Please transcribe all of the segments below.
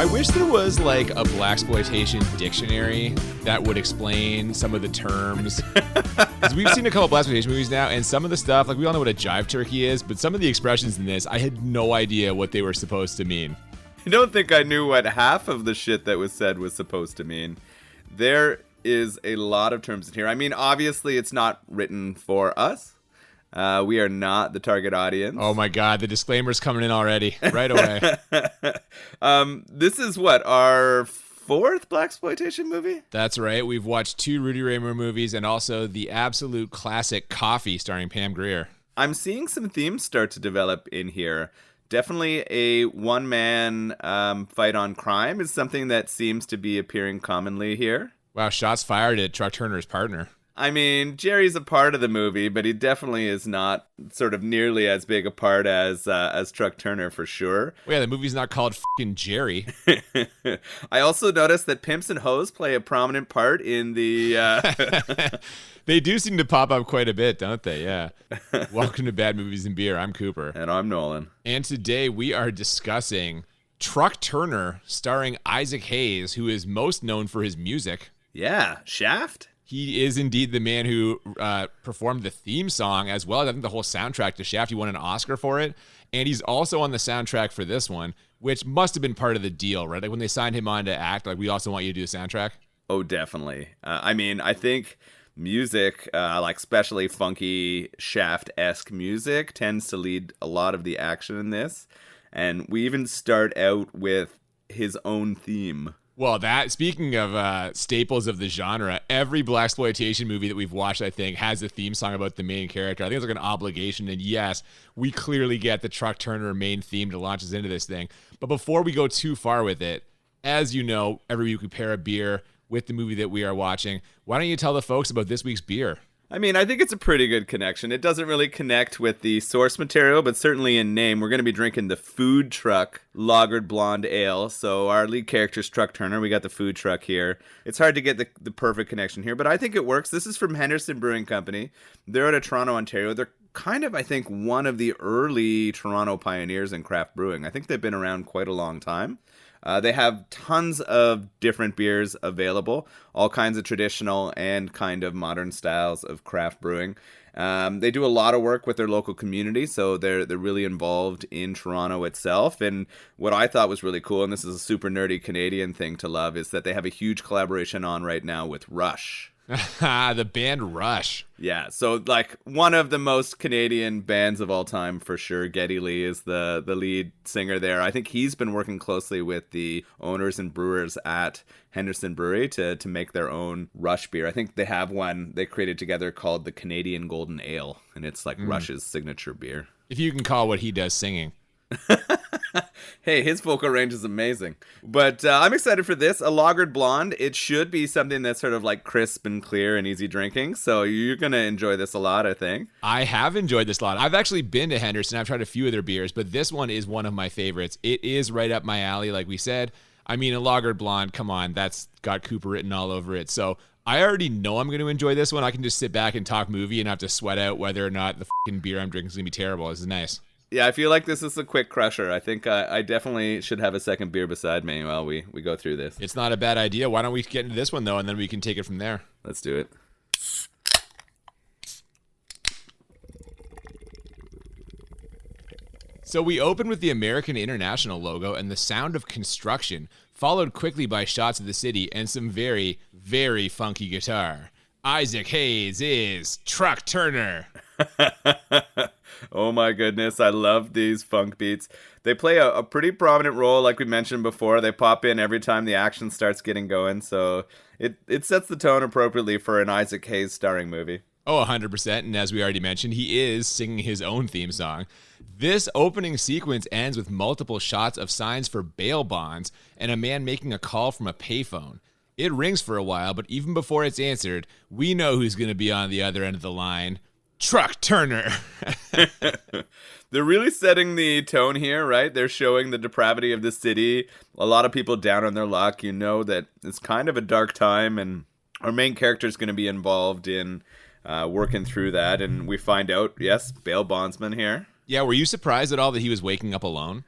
I wish there was like a Blaxploitation dictionary that would explain some of the terms. Because we've seen a couple of Blaxploitation movies now, and some of the stuff, like we all know what a jive turkey is, but some of the expressions in this, I had no idea what they were supposed to mean. I don't think I knew what half of the shit that was said was supposed to mean. There is a lot of terms in here. I mean, obviously, it's not written for us. We are not the target audience. Oh my God, the disclaimer's coming in already, right away. This is what, our fourth Blaxploitation movie? That's right. We've watched 2 Rudy Ray Moore movies and also the absolute classic Coffee starring Pam Grier. I'm seeing some themes start to develop in here. Definitely a one-man fight on crime is something that seems to be appearing commonly here. Wow, shots fired at Truck Turner's partner. I mean, Jerry's a part of the movie, but he definitely is not sort of nearly as big a part as Truck Turner for sure. Well, yeah, the movie's not called fucking Jerry. I also noticed that pimps and hoes play a prominent part in the... They do seem to pop up quite a bit, don't they? Yeah. Welcome to Bad Movies and Beer. I'm Cooper. And I'm Nolan. And today we are discussing Truck Turner, starring Isaac Hayes, who is most known for his music. Yeah, Shaft? He is indeed the man who performed the theme song, as well as I think the whole soundtrack to Shaft. He won an Oscar for it. And he's also on the soundtrack for this one, which must have been part of the deal, right? Like when they signed him on to act, like we also want you to do the soundtrack. Oh, definitely. I mean, I think music, like especially funky Shaft-esque music, tends to lead a lot of the action in this. And we even start out with his own theme. Well, speaking of staples of the genre, every Blaxploitation movie that we've watched, I think, has a theme song about the main character. I think it's like an obligation. And yes, we clearly get the Truck Turner main theme to launch us into this thing. But before we go too far with it, as you know, every week we pair a beer with the movie that we are watching. Why don't you tell the folks about this week's beer? I mean, I think it's a pretty good connection. It doesn't really connect with the source material, but certainly in name, we're going to be drinking the Food Truck Lagered Blonde Ale. So our lead character's Truck Turner. We got the food truck here. It's hard to get the perfect connection here, but I think it works. This is from Henderson Brewing Company. They're out of Toronto, Ontario. They're kind of, I think, one of the early Toronto pioneers in craft brewing. I think they've been around quite a long time. They have tons of different beers available, all kinds of traditional and kind of modern styles of craft brewing. They do a lot of work with their local community, so they're really involved in Toronto itself. And what I thought was really cool, and this is a super nerdy Canadian thing to love, is that they have a huge collaboration on right now with Rush. The band Rush. Yeah, so like one of the most Canadian bands of all time for sure. Geddy Lee is the lead singer there. I think he's been working closely with the owners and brewers at Henderson Brewery to make their own Rush beer. I think they have one they created together called the Canadian Golden Ale, and it's like Rush's signature beer. If you can call what he does singing. Hey, his vocal range is amazing. But I'm excited for this. A lagered blonde. It should be something that's sort of like crisp and clear and easy drinking. So you're going to enjoy this a lot, I think. I have enjoyed this a lot. I've actually been to Henderson. I've tried a few of their beers, but this one is one of my favorites. It is right up my alley, like we said. I mean, a lagered blonde, come on, that's got Cooper written all over it. So I already know I'm going to enjoy this one. I can just sit back and talk movie and not have to sweat out whether or not the fucking beer I'm drinking is going to be terrible. This is nice. Yeah, I feel like this is a quick crusher. I think I definitely should have a second beer beside me while we go through this. It's not a bad idea. Why don't we get into this one, though, and then we can take it from there. Let's do it. So we open with the American International logo and the sound of construction, followed quickly by shots of the city and some very, very funky guitar. Isaac Hayes is Truck Turner. Oh my goodness, I love these funk beats. They play a pretty prominent role, like we mentioned before. They pop in every time the action starts getting going, so it sets the tone appropriately for an Isaac Hayes starring movie. Oh, 100%, and as we already mentioned, he is singing his own theme song. This opening sequence ends with multiple shots of signs for bail bonds and a man making a call from a payphone. It rings for a while, but even before it's answered, we know who's going to be on the other end of the line. Truck Turner. They're really setting the tone here, right? They're showing the depravity of the city. A lot of people down on their luck. You know that it's kind of a dark time, and our main character is going to be involved in working through that. And we find out, yes, bail bondsman here. Yeah, were you surprised at all that he was waking up alone?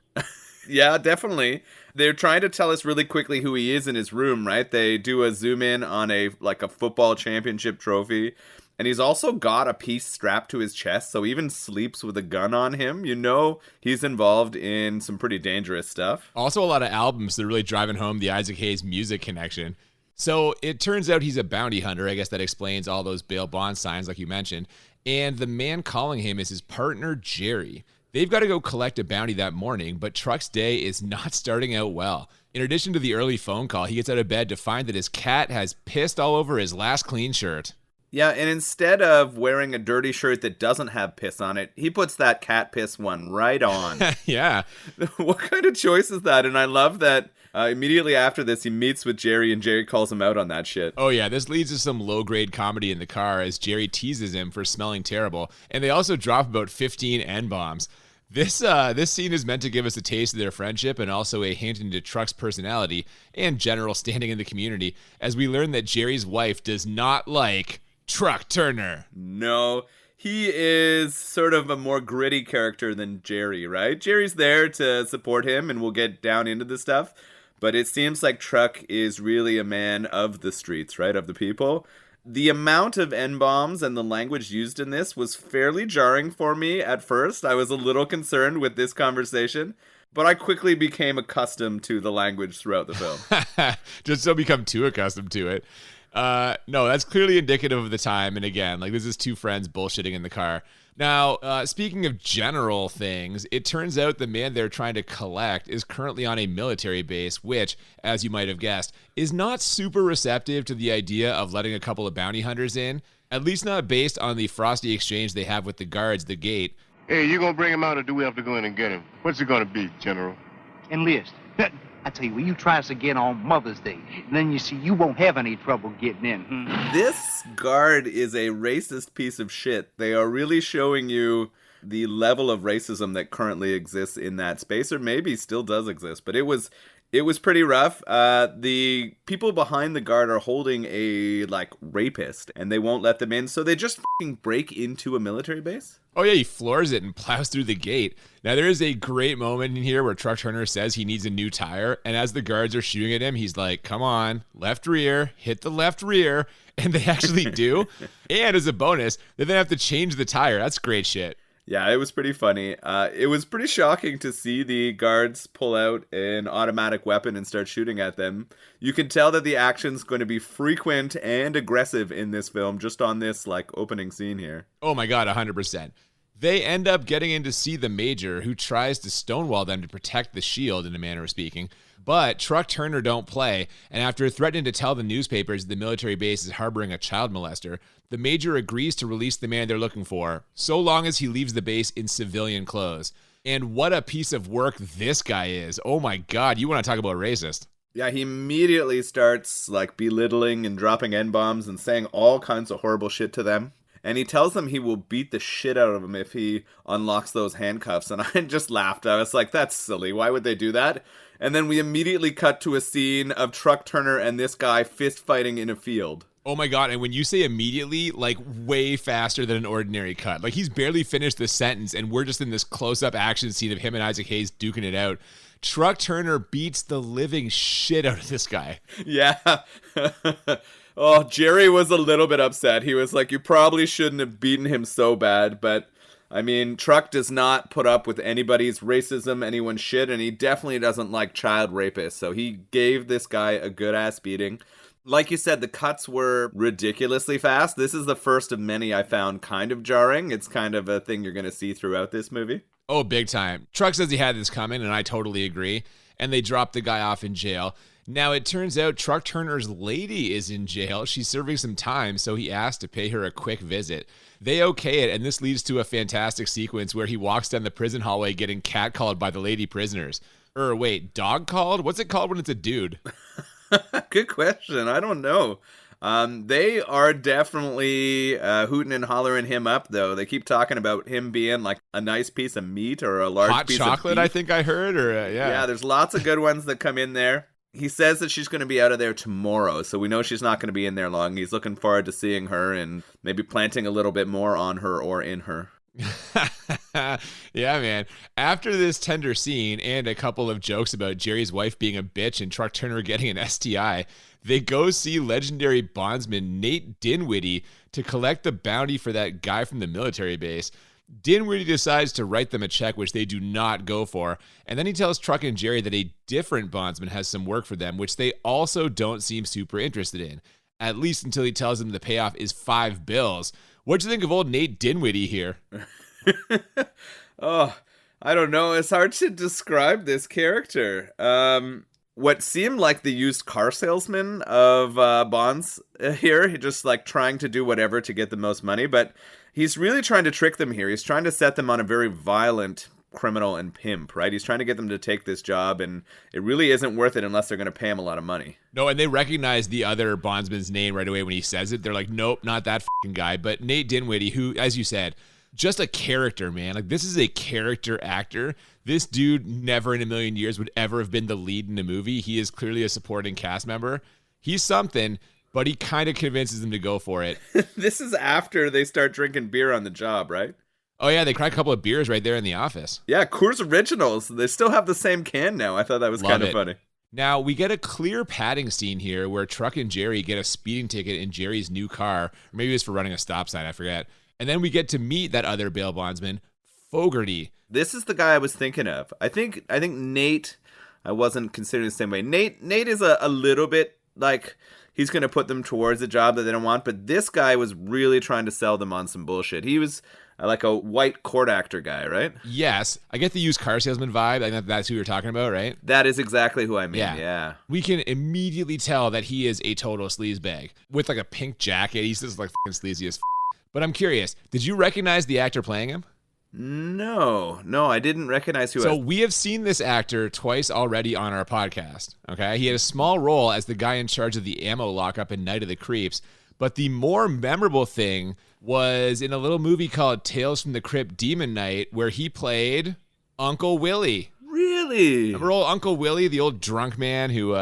Yeah, definitely. They're trying to tell us really quickly who he is in his room, right? They do a zoom in on a football championship trophy. And he's also got a piece strapped to his chest, so he even sleeps with a gun on him. You know he's involved in some pretty dangerous stuff. Also, a lot of albums that are really driving home the Isaac Hayes music connection. So it turns out he's a bounty hunter. I guess that explains all those bail bond signs, like you mentioned. And the man calling him is his partner, Jerry. They've got to go collect a bounty that morning, but Truck's day is not starting out well. In addition to the early phone call, he gets out of bed to find that his cat has pissed all over his last clean shirt. Yeah, and instead of wearing a dirty shirt that doesn't have piss on it, he puts that cat piss one right on. Yeah. What kind of choice is that? And I love that immediately after this, he meets with Jerry, and Jerry calls him out on that shit. Oh, yeah. This leads to some low-grade comedy in the car as Jerry teases him for smelling terrible. And they also drop about 15 N-bombs. This scene is meant to give us a taste of their friendship and also a hint into Truck's personality and general standing in the community as we learn that Jerry's wife does not like Truck Turner. No, he is sort of a more gritty character than Jerry, right? Jerry's there to support him, and we'll get down into the stuff. But it seems like Truck is really a man of the streets, right? Of the people. The amount of N-bombs and the language used in this was fairly jarring for me at first. I was a little concerned with this conversation, but I quickly became accustomed to the language throughout the film. Just don't become too accustomed to it. No, that's clearly indicative of the time. And again, like this is two friends bullshitting in the car. Now, speaking of general things, it turns out the man they're trying to collect is currently on a military base, which, as you might have guessed, is not super receptive to the idea of letting a couple of bounty hunters in, at least not based on the frosty exchange they have with the guards at the gate. Hey, you gonna bring him out or do we have to go in and get him? What's it gonna be, General? Enlist. I tell you, when you try us again on Mother's Day, then you see you won't have any trouble getting in. This guard is a racist piece of shit. They are really showing you the level of racism that currently exists in that space, or maybe still does exist. But it was pretty rough. The people behind the guard are holding a rapist, and they won't let them in. So they just fucking break into a military base. Oh, yeah, he floors it and plows through the gate. Now, there is a great moment in here where Truck Turner says he needs a new tire, and as the guards are shooting at him, he's like, come on, left rear, hit the left rear, and they actually do. And as a bonus, they then have to change the tire. That's great shit. Yeah, it was pretty funny. It was pretty shocking to see the guards pull out an automatic weapon and start shooting at them. You can tell that the action's going to be frequent and aggressive in this film, just on this opening scene here. Oh my God, 100%. They end up getting in to see the Major, who tries to stonewall them to protect the shield, in a manner of speaking. But Truck Turner don't play, and after threatening to tell the newspapers the military base is harboring a child molester, the Major agrees to release the man they're looking for, so long as he leaves the base in civilian clothes. And what a piece of work this guy is. Oh my God, you want to talk about racist. Yeah, he immediately starts belittling and dropping N-bombs and saying all kinds of horrible shit to them. And he tells them he will beat the shit out of them if he unlocks those handcuffs. And I just laughed. I was like, that's silly. Why would they do that? And then we immediately cut to a scene of Truck Turner and this guy fist fighting in a field. Oh my God, and when you say immediately, way faster than an ordinary cut. He's barely finished the sentence, and we're just in this close-up action scene of him and Isaac Hayes duking it out. Truck Turner beats the living shit out of this guy. Yeah. Oh, Jerry was a little bit upset. He was like, you probably shouldn't have beaten him so bad, but I mean, Truck does not put up with anybody's racism, anyone's shit, and he definitely doesn't like child rapists, so he gave this guy a good-ass beating. Like you said, the cuts were ridiculously fast. This is the first of many I found kind of jarring. It's kind of a thing you're going to see throughout this movie. Oh, big time. Truck says he had this coming, and I totally agree, and they dropped the guy off in jail. Now, it turns out Truck Turner's lady is in jail. She's serving some time, so he asked to pay her a quick visit. They okay it, and this leads to a fantastic sequence where he walks down the prison hallway getting catcalled by the lady prisoners. Wait, dog called? What's it called when it's a dude? Good question. I don't know. They are definitely hooting and hollering him up, though. They keep talking about him being a nice piece of meat or a large hot piece of chocolate, beef. I think I heard, Yeah, there's lots of good ones that come in there. He says that she's going to be out of there tomorrow, so we know she's not going to be in there long. He's looking forward to seeing her and maybe planting a little bit more on her or in her. Yeah, man. After this tender scene and a couple of jokes about Jerry's wife being a bitch and Truck Turner getting an STI, they go see legendary bondsman Nate Dinwiddie to collect the bounty for that guy from the military base. Dinwiddie decides to write them a check, which they do not go for. And then he tells Truck and Jerry that a different bondsman has some work for them, which they also don't seem super interested in. At least until he tells them the payoff is $5. What'd you think of old Nate Dinwiddie here? Oh, I don't know. It's hard to describe this character. What seemed like the used car salesman of Bonds here, he just like trying to do whatever to get the most money, but he's really trying to trick them here. He's trying to set them on a very violent criminal and pimp, right? He's trying to get them to take this job, and it really isn't worth it unless they're going to pay him a lot of money. No, and they recognize the other bondsman's name right away when he says it. They're like, nope, not that fucking guy. But Nate Dinwiddie, who, as you said, just a character, man. Like, this is a character actor. This dude never in a million years would ever have been the lead in a movie. He is clearly a supporting cast member. He's something, but he kind of convinces them to go for it. This is after they start drinking beer on the job, right? Oh, yeah, they crack a couple of beers right there in the office. Yeah, Coors Originals. They still have the same can now. I thought that was kind of funny. Now, we get a clear padding scene here where Truck and Jerry get a speeding ticket in Jerry's new car. Or maybe it was for running a stop sign, I forget. And then we get to meet that other bail bondsman, Fogarty. This is the guy I was thinking of. I think Nate, I wasn't considering the same way. Nate is a little bit like he's going to put them towards a job that they don't want, but this guy was really trying to sell them on some bullshit. He was like a white court actor guy, right? Yes. I get the used car salesman vibe. I think that's who you're talking about, right? That is exactly who I mean, yeah. We can immediately tell that he is a total sleazebag. With like a pink jacket, he's just like fucking sleazy as But I'm curious, did you recognize the actor playing him? No, I didn't recognize who. So we have seen this actor twice already on our podcast, okay? He had a small role as the guy in charge of the ammo lockup in Night of the Creeps, but the more memorable thing was in a little movie called Tales from the Crypt Demon Night, where he played Uncle Willie. Really? Remember old Uncle Willie, the old drunk man who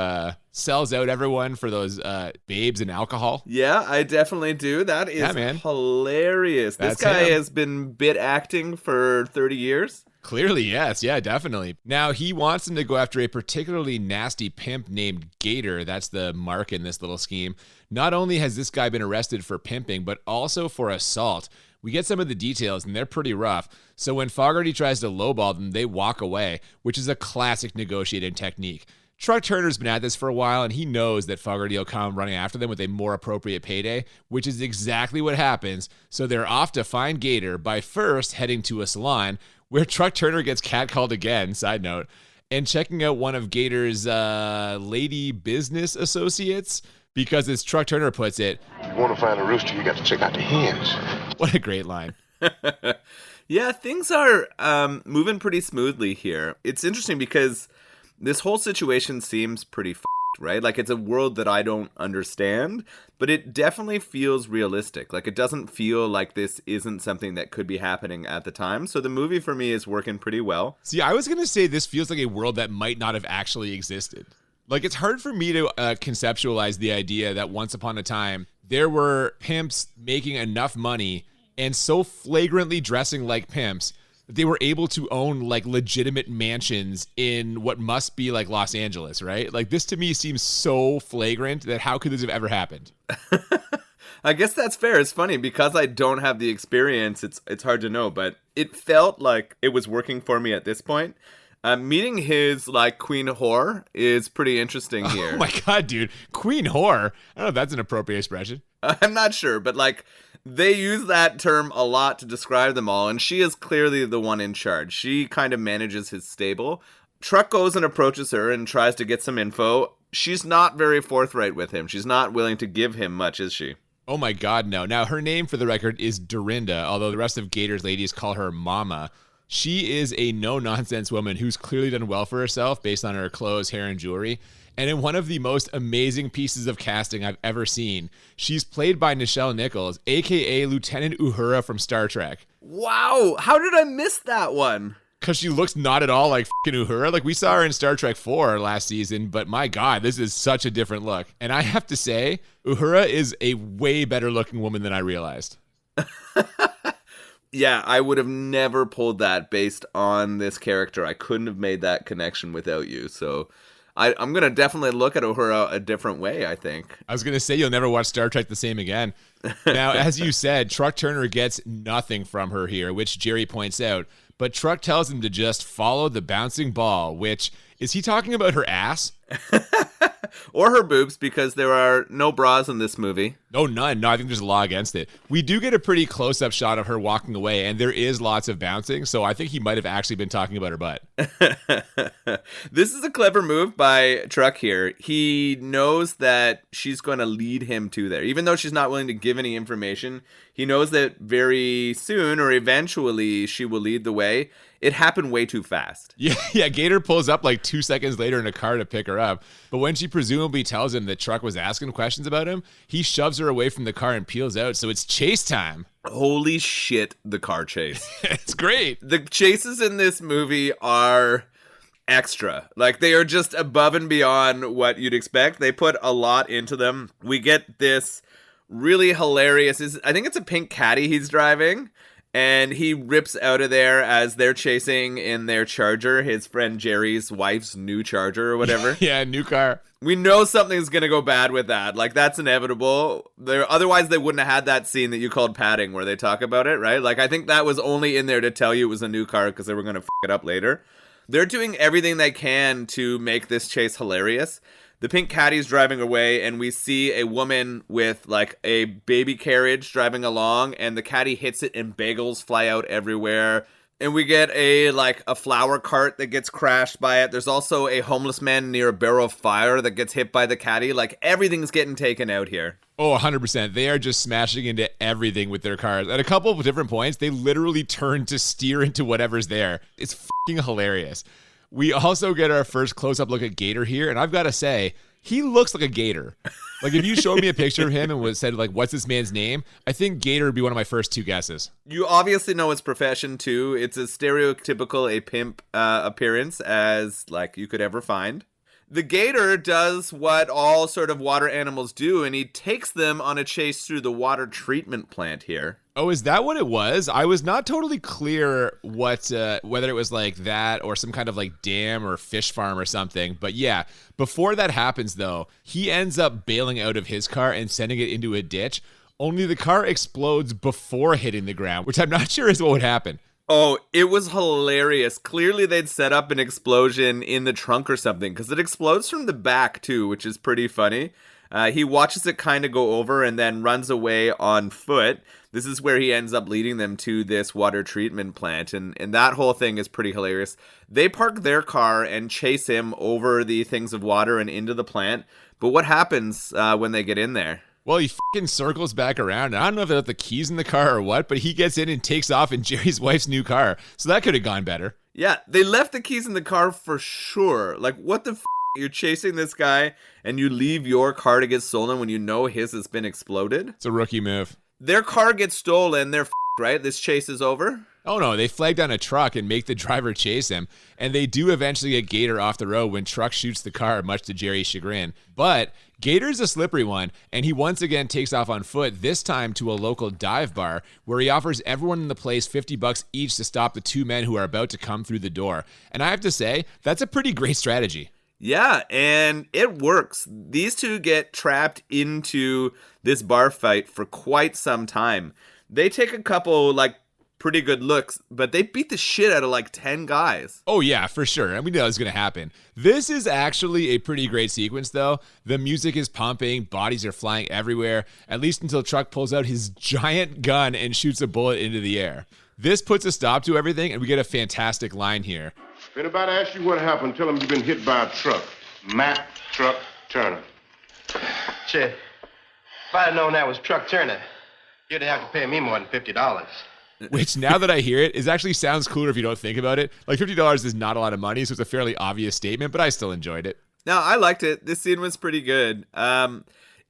sells out everyone for those babes and alcohol? Yeah, I definitely do. That is hilarious. This guy has been bit acting for 30 years. Clearly, yes. Yeah, definitely. Now, he wants them to go after a particularly nasty pimp named Gator. That's the mark in this little scheme. Not only has this guy been arrested for pimping, but also for assault. We get some of the details, and they're pretty rough. So when Fogarty tries to lowball them, they walk away, which is a classic negotiating technique. Truck Turner's been at this for a while, and he knows that Fogarty will come running after them with a more appropriate payday, which is exactly what happens. So they're off to find Gator by first heading to a salon, where Truck Turner gets catcalled again, side note, and checking out one of Gator's lady business associates, because as Truck Turner puts it, If you want to find a rooster, you got to check out the hens. What a great line. Yeah, things are moving pretty smoothly here. It's interesting because this whole situation seems pretty right? Like, it's a world that I don't understand, but it definitely feels realistic. Like, it doesn't feel like this isn't something that could be happening at the time. So the movie for me is working pretty well. See, I was going to say this feels like a world that might not have actually existed. Like, it's hard for me to conceptualize the idea that once upon a time, there were pimps making enough money and so flagrantly dressing like pimps that they were able to own like legitimate mansions in what must be like Los Angeles, right? Like, this to me seems so flagrant that how could this have ever happened? I guess that's fair. It's funny because I don't have the experience. It's hard to know, but it felt like it was working for me at this point. Meeting his like queen whore is pretty interesting here. Oh my God, dude. Queen whore. I don't know if that's an appropriate expression. I'm not sure, but like they use that term a lot to describe them all, and she is clearly the one in charge. She kind of manages his stable. Truck goes and approaches her and tries to get some info. She's not very forthright with him. She's not willing to give him much, is she? Oh my God, no. Now, her name for the record is Dorinda, although the rest of Gator's ladies call her Mama. She is a no-nonsense woman who's clearly done well for herself based on her clothes, hair, and jewelry. And in one of the most amazing pieces of casting I've ever seen, she's played by Nichelle Nichols, a.k.a. Lieutenant Uhura from Star Trek. Wow, how did I miss that one? Because she looks not at all like fucking Uhura. Like, we saw her in Star Trek 4 last season, but my God, this is such a different look. And I have to say, Uhura is a way better looking woman than I realized. Yeah, I would have never pulled that based on this character. I couldn't have made that connection without you. So I'm going to definitely look at Uhura a different way, I think. I was going to say you'll never watch Star Trek the same again. Now, as you said, Truck Turner gets nothing from her here, which Jerry points out. But Truck tells him to just follow the bouncing ball, which, is he talking about her ass? Or her boobs, because there are no bras in this movie. No, none. No, I think there's a law against it. We do get a pretty close-up shot of her walking away, and there is lots of bouncing, so I think he might have actually been talking about her butt. This is a clever move by Truck here. He knows that she's going to lead him to there. Even though she's not willing to give any information, he knows that very soon or eventually she will lead the way. It happened way too fast. Yeah, Gator pulls up like 2 seconds later in a car to pick her up. But when she presumably tells him that Truck was asking questions about him, he shoves her away from the car and peels out. So it's chase time. Holy shit, the car chase. It's great. The chases in this movie are extra. Like, they are just above and beyond what you'd expect. They put a lot into them. We get this really hilarious, I think it's a pink caddy he's driving. And he rips out of there as they're chasing in their Charger, his friend Jerry's wife's new Charger or whatever. Yeah, new car. We know something's going to go bad with that. Like, that's inevitable. Otherwise, they wouldn't have had that scene that you called padding where they talk about it, right? Like, I think that was only in there to tell you it was a new car because they were going to f*** it up later. They're doing everything they can to make this chase hilarious. The pink caddy's driving away, and we see a woman with, like, a baby carriage driving along, and the caddy hits it, and bagels fly out everywhere. And we get a flower cart that gets crashed by it. There's also a homeless man near a barrel of fire that gets hit by the caddy. Like, everything's getting taken out here. Oh, 100%. They are just smashing into everything with their cars. At a couple of different points, they literally turn to steer into whatever's there. It's fucking hilarious. We also get our first close-up look at Gator here, and I've got to say, he looks like a gator. Like, if you showed me a picture of him and said, like, what's this man's name? I think Gator would be one of my first two guesses. You obviously know his profession, too. It's as stereotypical a pimp appearance as, like, you could ever find. The gator does what all sort of water animals do, and he takes them on a chase through the water treatment plant here. Oh, is that what it was? I was not totally clear what whether it was like that or some kind of like dam or fish farm or something. But yeah, before that happens, though, he ends up bailing out of his car and sending it into a ditch. Only the car explodes before hitting the ground, which I'm not sure is what would happen. Oh, it was hilarious. Clearly they'd set up an explosion in the trunk or something, because it explodes from the back too, which is pretty funny. He watches it kind of go over and then runs away on foot. This is where he ends up leading them to this water treatment plant, and that whole thing is pretty hilarious. They park their car and chase him over the things of water and into the plant, but what happens when they get in there? Well, he fucking circles back around. I don't know if they left the keys in the car or what, but he gets in and takes off in Jerry's wife's new car. So that could have gone better. Yeah, they left the keys in the car for sure. Like, what the f***? You're chasing this guy and you leave your car to get stolen when you know his has been exploded? It's a rookie move. Their car gets stolen. They're right? This chase is over? Oh, no. They flag down a truck and make the driver chase him. And they do eventually get Gator off the road when Truck shoots the car, much to Jerry's chagrin. But Gator's a slippery one, and he once again takes off on foot, this time to a local dive bar, where he offers everyone in the place $50 each to stop the two men who are about to come through the door. And I have to say, that's a pretty great strategy. Yeah, and it works. These two get trapped into this bar fight for quite some time. They take a couple, pretty good looks, but they beat the shit out of 10 guys. Oh yeah, for sure. And we knew that was going to happen. This is actually a pretty great sequence though. The music is pumping, bodies are flying everywhere, at least until Truck pulls out his giant gun and shoots a bullet into the air. This puts a stop to everything, and we get a fantastic line here. If anybody asks you what happened, tell them you've been hit by a truck. Matt Truck Turner. Shit. If I'd known that was Truck Turner, you'd have to pay me more than $50. Which, now that I hear it, actually sounds cooler if you don't think about it. $50 is not a lot of money, so it's a fairly obvious statement, but I still enjoyed it. No, I liked it. This scene was pretty good.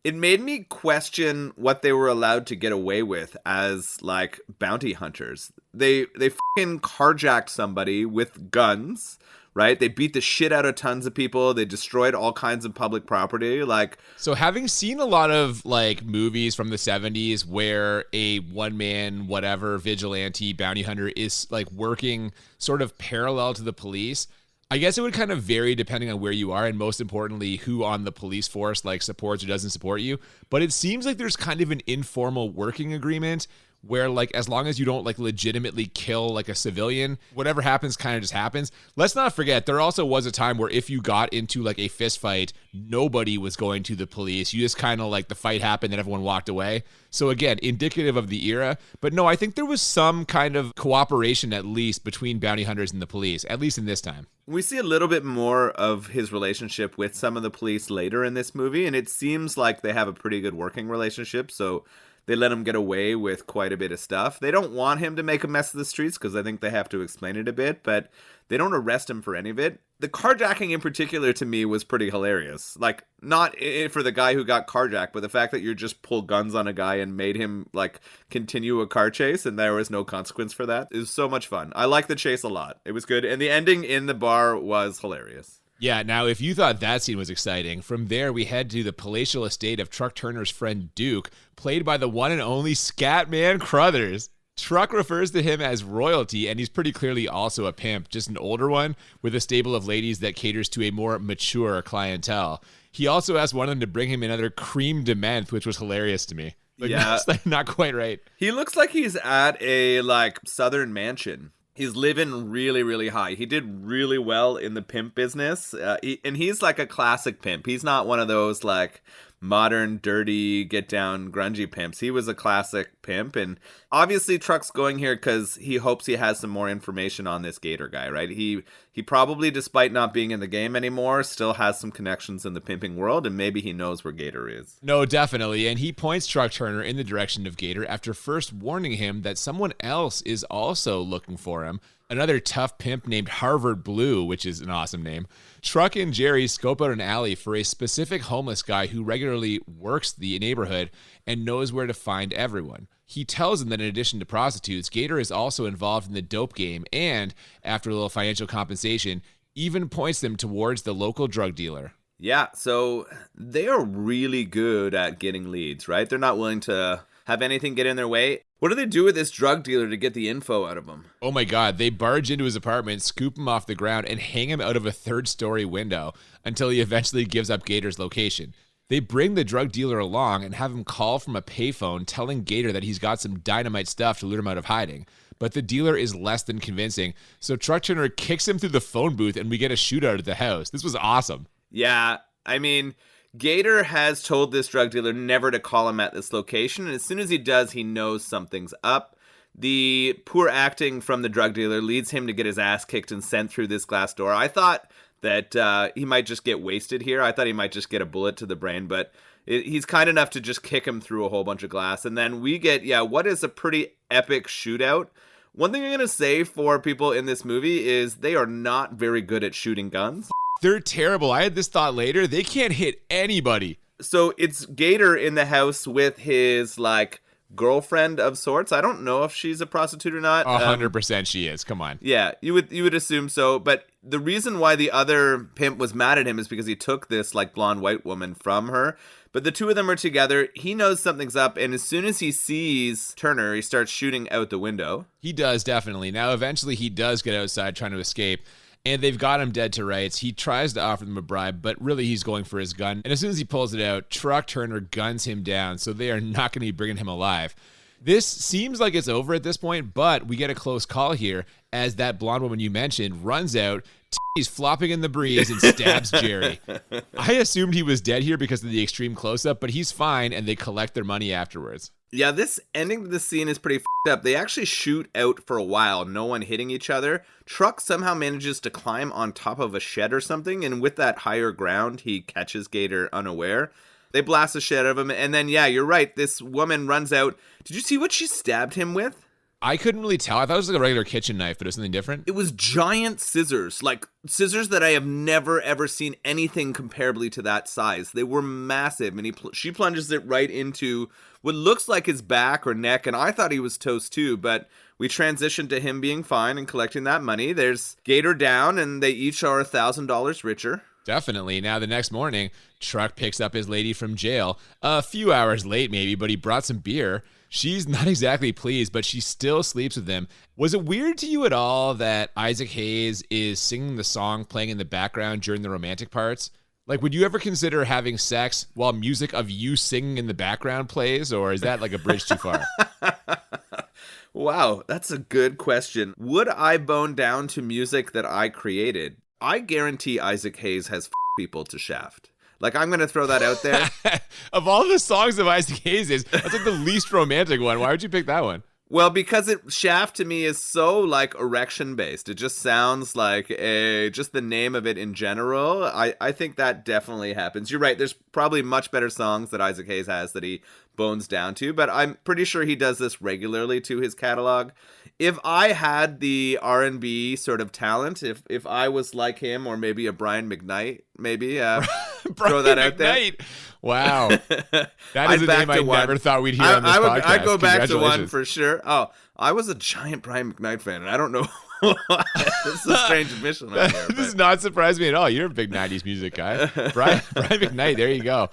It made me question what they were allowed to get away with as, bounty hunters. They fucking carjacked somebody with guns, right? They beat the shit out of tons of people. They destroyed all kinds of public property. Like, so having seen a lot of like movies from the 70s where a one-man whatever vigilante bounty hunter is like working sort of parallel to the police, I guess it would kind of vary depending on where you are, and most importantly, who on the police force like supports or doesn't support you. But it seems like there's kind of an informal working agreement where like as long as you don't like legitimately kill like a civilian, whatever happens kind of just happens. Let's not forget there also was a time where if you got into like a fist fight, nobody was going to the police. You just kind of like the fight happened and everyone walked away. So again, indicative of the era. But no, I think there was some kind of cooperation at least between bounty hunters and the police, at least in this time. we see a little bit more of his relationship with some of the police later in this movie, and it seems like they have a pretty good working relationship, so they let him get away with quite a bit of stuff. They don't want him to make a mess of the streets because I think they have to explain it a bit, but they don't arrest him for any of it. The carjacking in particular to me was pretty hilarious. Like, not for the guy who got carjacked, but the fact that you just pulled guns on a guy and made him, like, continue a car chase and there was no consequence for that is so much fun. I like the chase a lot. It was good. And the ending in the bar was hilarious. Yeah, now if you thought that scene was exciting, from there we head to the palatial estate of Truck Turner's friend Duke, played by the one and only Scatman Crothers. Truck refers to him as royalty, and he's pretty clearly also a pimp, just an older one with a stable of ladies that caters to a more mature clientele. He also asked one of them to bring him another cream de menthe, which was hilarious to me. Like, yeah, that's like not quite right. He looks like he's at a like southern mansion. He's living really, really high. He did really well in the pimp business. And he's like a classic pimp. He's not one of those like modern, dirty, get down, grungy pimps. He was a classic pimp. And obviously Truck's going here because he hopes he has some more information on this Gator guy, right? He probably, despite not being in the game anymore, still has some connections in the pimping world, and maybe he knows where Gator is. No, definitely. And he points Truck Turner in the direction of Gator after first warning him that someone else is also looking for him. Another tough pimp named Harvard Blue, which is an awesome name. Truck and Jerry scope out an alley for a specific homeless guy who regularly works the neighborhood and knows where to find everyone. He tells them that in addition to prostitutes, Gator is also involved in the dope game and, after a little financial compensation, even points them towards the local drug dealer. Yeah, so they are really good at getting leads, right? They're not willing to have anything get in their way. What do they do with this drug dealer to get the info out of him? Oh my God, they barge into his apartment, scoop him off the ground, and hang him out of a third-story window until he eventually gives up Gator's location. They bring the drug dealer along and have him call from a payphone telling Gator that he's got some dynamite stuff to lure him out of hiding. But the dealer is less than convincing, so Truck Turner kicks him through the phone booth and we get a shootout at the house. This was awesome. Yeah, I mean, Gator has told this drug dealer never to call him at this location, and as soon as he does, he knows something's up. The poor acting from the drug dealer leads him to get his ass kicked and sent through this glass door. I thought that he might just get wasted here. I thought he might just get a bullet to the brain, but he's kind enough to just kick him through a whole bunch of glass. And then we get, what is a pretty epic shootout. One thing I'm going to say for people in this movie is they are not very good at shooting guns. They're terrible. I had this thought later. They can't hit anybody. So it's Gator in the house with his, like, girlfriend of sorts. I don't know if she's a prostitute or not. 100% she is. Come on. Yeah, you would assume so. But the reason why the other pimp was mad at him is because he took this, like, blonde white woman from her. But the two of them are together. He knows something's up, and as soon as he sees Turner, he starts shooting out the window. He does, definitely. Now, eventually, he does get outside trying to escape. And they've got him dead to rights. He tries to offer them a bribe, but really he's going for his gun. And as soon as he pulls it out, Truck Turner guns him down, so they are not going to be bringing him alive. This seems like it's over at this point, but we get a close call here as that blonde woman you mentioned runs out, he's flopping in the breeze and stabs Jerry. I assumed he was dead here because of the extreme close-up, but he's fine, and they collect their money afterwards. Yeah, this ending to the scene is pretty f***ed up. They actually shoot out for a while, no one hitting each other. Truck somehow manages to climb on top of a shed or something, and with that higher ground, he catches Gator unaware. They blast the shit out of him, and then, yeah, you're right, this woman runs out. Did you see what she stabbed him with? I couldn't really tell. I thought it was like a regular kitchen knife, but it was something different. It was giant scissors, like scissors that I have never ever seen anything comparably to that size. They were massive, and she plunges it right into what looks like his back or neck, and I thought he was toast too, but we transitioned to him being fine and collecting that money. There's Gator down, and they each are $1,000 richer. Definitely. Now, the next morning, Truck picks up his lady from jail. A few hours late, maybe, but he brought some beer. She's not exactly pleased, but she still sleeps with him. Was it weird to you at all that Isaac Hayes is singing the song playing in the background during the romantic parts? Like, would you ever consider having sex while music of you singing in the background plays, or is that like a bridge too far? Wow, that's a good question. Would I bone down to music that I created? I guarantee Isaac Hayes has people to shaft. Like, I'm going to throw that out there. Of all the songs of Isaac Hayes, that's like the least romantic one. Why would you pick that one? Well, because shaft to me is so like erection based. It just sounds like just the name of it in general. I think that definitely happens. You're right. There's probably much better songs that Isaac Hayes has that he bones down to, but I'm pretty sure he does this regularly to his catalog. If I had the R&B sort of talent, if I was like him, or maybe a Brian McKnight, maybe throw that out there. Wow, that is a name I never thought we'd hear on this podcast. I'd go back to one for sure. Oh, I was a giant Brian McKnight fan, and I don't know. This is a strange admission on here. This does not surprise me at all. You're a big 90s music guy. Brian McKnight, there you go.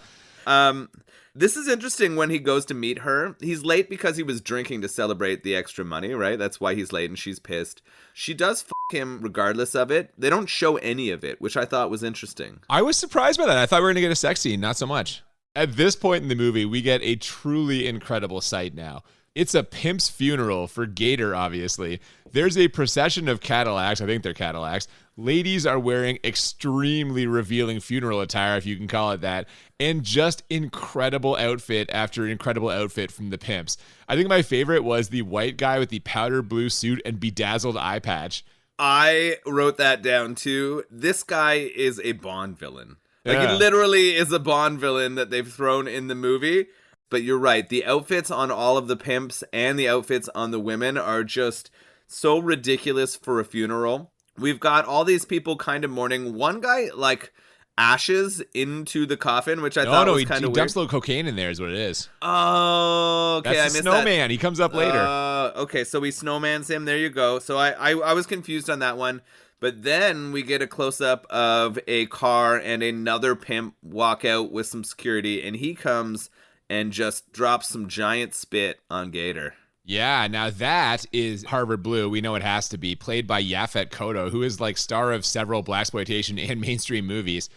This is interesting when he goes to meet her. He's late because he was drinking to celebrate the extra money, right? That's why he's late, and she's pissed. She does him regardless of it. They don't show any of it, which I thought was interesting. I was surprised by that. I thought we were going to get a sex scene, not so much. At this point in the movie, we get a truly incredible sight now. It's a pimp's funeral for Gator, obviously. There's a procession of Cadillacs. I think they're Cadillacs. Ladies are wearing extremely revealing funeral attire, if you can call it that, and just incredible outfit after incredible outfit from the pimps. I think my favorite was the white guy with the powder blue suit and bedazzled eye patch. I wrote that down too. This guy is a Bond villain. Like, Yeah. he literally is a Bond villain that they've thrown in the movie. But you're right. The outfits on all of the pimps and the outfits on the women are just so ridiculous for a funeral. We've got all these people kind of mourning. One guy, like, ashes into the coffin, which I thought was kind of weird. He dumps a little cocaine in there is what it is. Oh, okay. That's I the missed snowman. that. He comes up later. Okay, so he snowmans him. There you go. So I was confused on that one. But then we get a close-up of a car and another pimp walk out with some security, and he comes and just drops some giant spit on Gator. Yeah, now that is Harvard Blue. We know it has to be, played by Yaphet Kotto, who is like star of several blaxploitation and mainstream movies.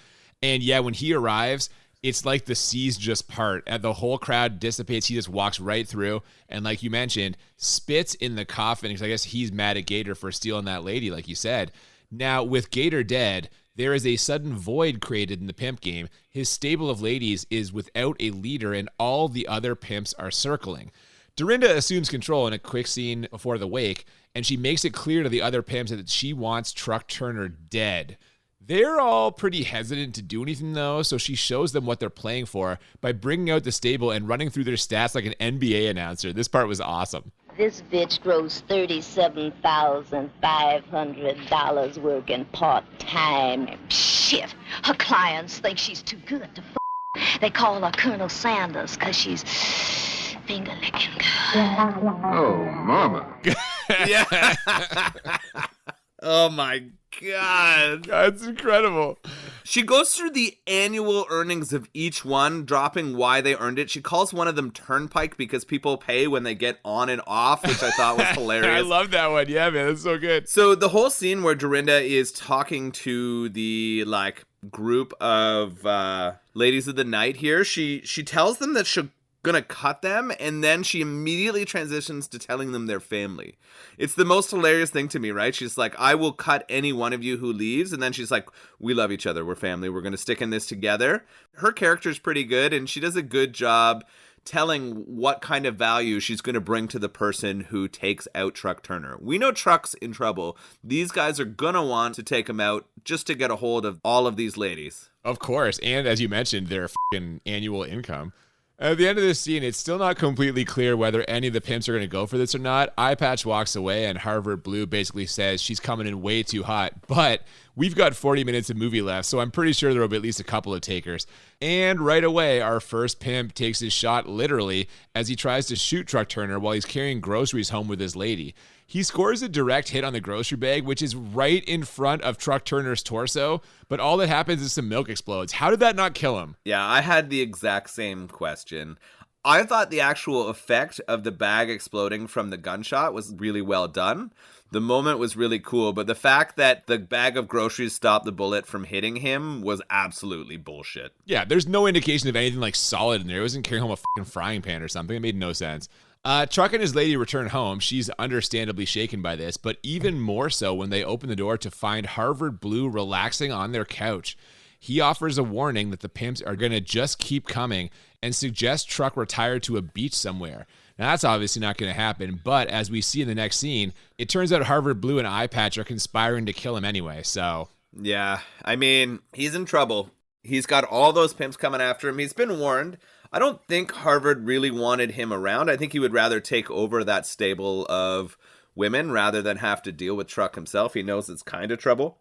And yeah, when he arrives, it's like the seas just part. And the whole crowd dissipates. He just walks right through. And like you mentioned, spits in the coffin, because I guess he's mad at Gator for stealing that lady, like you said. Now, with Gator dead, there is a sudden void created in the pimp game. His stable of ladies is without a leader, and all the other pimps are circling. Dorinda assumes control in a quick scene before the wake, and she makes it clear to the other pimps that she wants Truck Turner dead. They're all pretty hesitant to do anything, though, so she shows them what they're playing for by bringing out the stable and running through their stats like an NBA announcer. This part was awesome. This bitch grows $37,500 working part-time. Shit, her clients think she's too good to f***. They call her Colonel Sanders because she's finger-licking good. Oh, mama. Yeah. Oh my God. That's incredible. She goes through the annual earnings of each one, dropping why they earned it. She calls one of them Turnpike because people pay when they get on and off, which I thought was hilarious. I love that one. Yeah, man, that's so good. So the whole scene where Dorinda is talking to the like group of ladies of the night here, she tells them that she's gonna cut them, and then she immediately transitions to telling them their family. It's the most hilarious thing to me, right? She's like, I will cut any one of you who leaves, and then she's like, we love each other, we're family, we're gonna stick in this together. Her character's pretty good, and she does a good job telling what kind of value she's gonna bring to the person who takes out Truck Turner. We know Truck's in trouble. These guys are gonna want to take him out just to get a hold of all of these ladies. Of course, and as you mentioned, their fucking annual income. At the end of this scene, it's still not completely clear whether any of the pimps are going to go for this or not. Eyepatch walks away, and Harvard Blue basically says she's coming in way too hot. But we've got 40 minutes of movie left, so I'm pretty sure there will be at least a couple of takers. And right away, our first pimp takes his shot literally as he tries to shoot Truck Turner while he's carrying groceries home with his lady. He scores a direct hit on the grocery bag, which is right in front of Truck Turner's torso, but all that happens is some milk explodes. How did that not kill him? Yeah, I had the exact same question. I thought the actual effect of the bag exploding from the gunshot was really well done. The moment was really cool, but the fact that the bag of groceries stopped the bullet from hitting him was absolutely bullshit. Yeah, there's no indication of anything like solid in there. It wasn't carrying home a fucking frying pan or something. It made no sense. Truck and his lady return home. She's understandably shaken by this, but even more so when they open the door to find Harvard Blue relaxing on their couch. He offers a warning that the pimps are going to just keep coming and suggests Truck retire to a beach somewhere. Now, that's obviously not going to happen, but as we see in the next scene, it turns out Harvard Blue and Eyepatch are conspiring to kill him anyway, so... Yeah, I mean, he's in trouble. He's got all those pimps coming after him. He's been warned. I don't think Harvard really wanted him around. I think he would rather take over that stable of women rather than have to deal with Truck himself. He knows it's kind of trouble.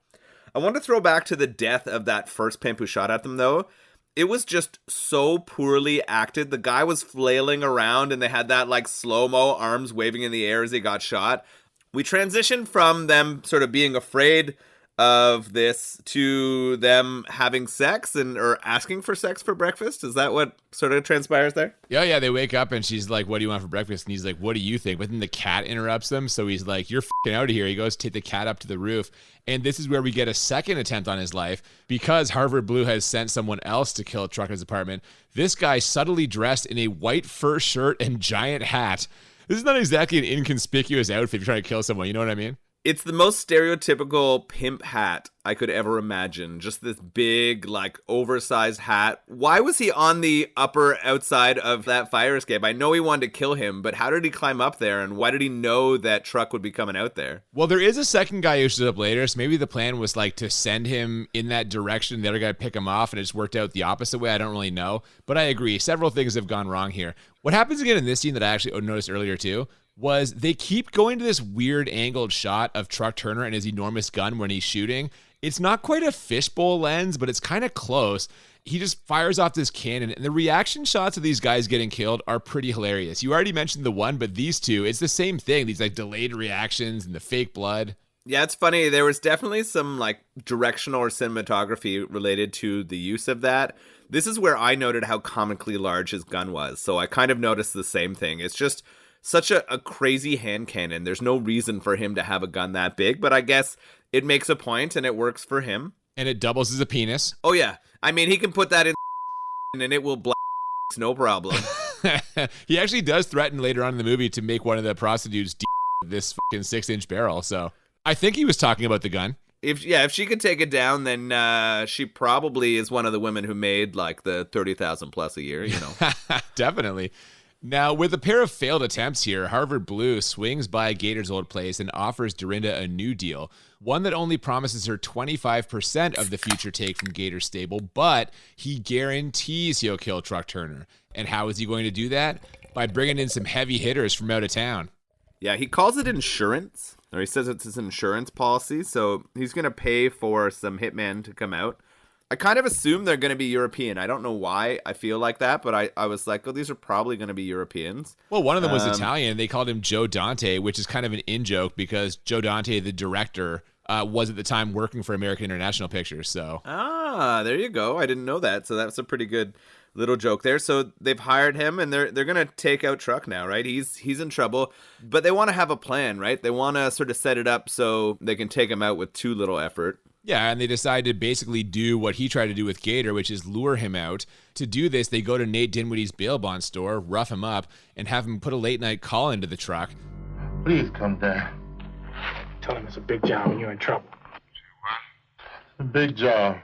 I want to throw back to the death of that first pimp who shot at them, though. It was just so poorly acted. The guy was flailing around and they had that like slow-mo arms waving in the air as he got shot. We transitioned from them sort of being afraid of this to them having sex or asking for sex for breakfast. Is that what sort of transpires there? Yeah, they wake up and she's like, what do you want for breakfast? And he's like, what do you think? But then the cat interrupts them, so he's like, you're fucking out of here. He goes to take the cat up to the roof, and this is where we get a second attempt on his life because Harvard Blue has sent someone else to kill Trucker's apartment. This guy subtly dressed in a white fur shirt and giant hat. This is not exactly an inconspicuous outfit if you're trying to kill someone, you know what I mean? It's the most stereotypical pimp hat I could ever imagine. Just this big, like, oversized hat. Why was he on the upper outside of that fire escape? I know he wanted to kill him, but how did he climb up there? And why did he know that Truck would be coming out there? Well, there is a second guy who shows up later, so maybe the plan was, like, to send him in that direction. The other guy pick him off, and it's worked out the opposite way. I don't really know. But I agree. Several things have gone wrong here. What happens again in this scene that I actually noticed earlier, too, was they keep going to this weird angled shot of Truck Turner and his enormous gun when he's shooting. It's not quite a fishbowl lens, but it's kind of close. He just fires off this cannon, and the reaction shots of these guys getting killed are pretty hilarious. You already mentioned the one, but these two, it's the same thing. These like delayed reactions and the fake blood. Yeah, it's funny. There was definitely some like directional or cinematography related to the use of that. This is where I noted how comically large his gun was. So I kind of noticed the same thing. It's just such a crazy hand cannon. There's no reason for him to have a gun that big, but I guess it makes a point and it works for him. And it doubles as a penis. Oh, yeah. I mean, he can put that in and it will blast, no problem. He actually does threaten later on in the movie to make one of the prostitutes this fucking 6-inch barrel. So I think he was talking about the gun. If she could take it down, then she probably is one of the women who made like the 30,000 plus a year, you know. Definitely. Now, with a pair of failed attempts here, Harvard Blue swings by Gator's old place and offers Dorinda a new deal, one that only promises her 25% of the future take from Gator's stable, but he guarantees he'll kill Truck Turner. And how is he going to do that? By bringing in some heavy hitters from out of town. Yeah, he calls it insurance, or he says it's his insurance policy, so he's going to pay for some hitmen to come out. I kind of assume they're going to be European. I don't know why I feel like that, but I was like, oh, these are probably going to be Europeans. Well, one of them was Italian. They called him Joe Dante, which is kind of an in-joke because Joe Dante, the director, was at the time working for American International Pictures. So there you go. I didn't know that. So that's a pretty good little joke there. So they've hired him, and they're going to take out Truck now, right? He's in trouble, but they want to have a plan, right? They want to sort of set it up so they can take him out with too little effort. Yeah, and they decide to basically do what he tried to do with Gator, which is lure him out. To do this, they go to Nate Dinwiddie's bail bond store, rough him up, and have him put a late-night call into the truck. Please come down. Tell him it's a big job when you're in trouble. It's a big job.